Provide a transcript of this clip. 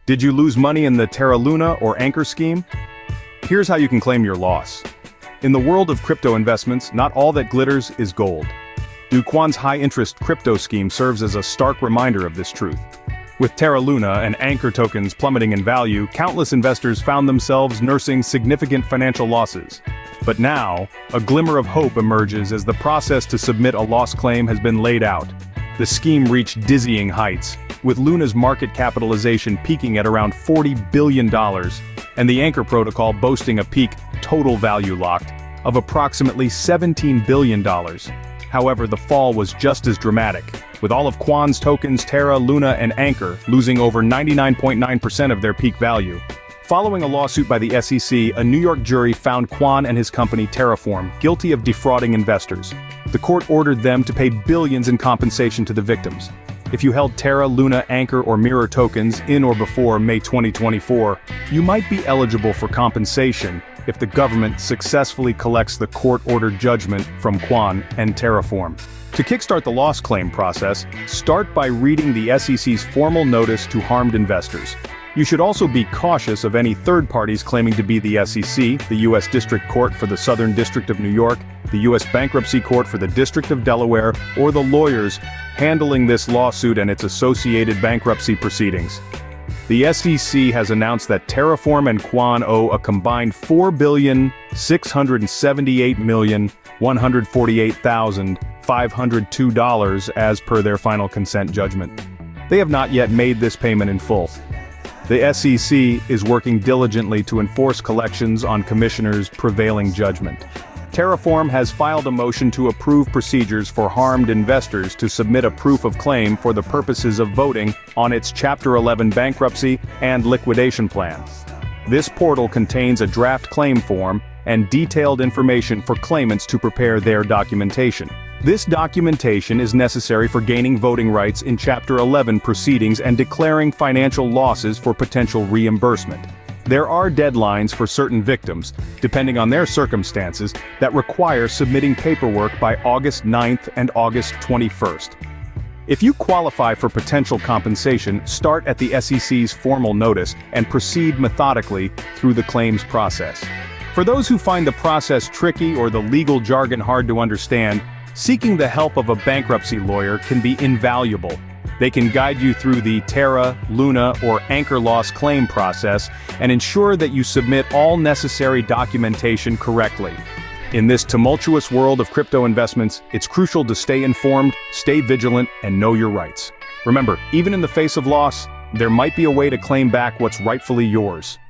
Did you lose money in the Terra Luna or Anchor scheme? Here's how you can claim your loss. In the world of crypto investments, not all that glitters is gold. Do Kwon's high-interest crypto scheme serves as a stark reminder of this truth. With Terra Luna and Anchor tokens plummeting in value, countless investors found themselves nursing significant financial losses. But now, a glimmer of hope emerges as the process to submit a loss claim has been laid out. The scheme reached dizzying heights, with Luna's market capitalization peaking at around $40 billion, and the Anchor protocol boasting a peak total value locked of approximately $17 billion. However, the fall was just as dramatic, with all of Kwon's tokens Terra, Luna, and Anchor losing over 99.9% of their peak value. Following a lawsuit by the SEC, a New York jury found Kwon and his company Terraform guilty of defrauding investors. The court ordered them to pay billions in compensation to the victims. If you held Terra, Luna, Anchor, or Mirror tokens in or before May 2024, you might be eligible for compensation if the government successfully collects the court-ordered judgment from Kwon and Terraform. To kickstart the loss claim process, start by reading the SEC's formal notice to harmed investors. You should also be cautious of any third parties claiming to be the SEC, the U.S. District Court for the Southern District of New York, the U.S. Bankruptcy Court for the District of Delaware, or the lawyers handling this lawsuit and its associated bankruptcy proceedings. The SEC has announced that Terraform and Kwon owe a combined $4,678,148,502 as per their final consent judgment. They have not yet made this payment in full. The SEC is working diligently to enforce collections on Commissioner's prevailing judgment. Terraform has filed a motion to approve procedures for harmed investors to submit a proof of claim for the purposes of voting on its Chapter 11 bankruptcy and liquidation plan. This portal contains a draft claim form and detailed information for claimants to prepare their documentation. This documentation is necessary for gaining voting rights in Chapter 11 proceedings and declaring financial losses for potential reimbursement. There are deadlines for certain victims, depending on their circumstances, that require submitting paperwork by August 9th and August 21st. If you qualify for potential compensation, start at the SEC's formal notice and proceed methodically through the claims process. For those who find the process tricky or the legal jargon hard to understand, seeking the help of a bankruptcy lawyer can be invaluable. They can guide you through the Terra, Luna, or Anchor loss claim process and ensure that you submit all necessary documentation correctly. In this tumultuous world of crypto investments, it's crucial to stay informed, stay vigilant, and know your rights. Remember, even in the face of loss, there might be a way to claim back what's rightfully yours.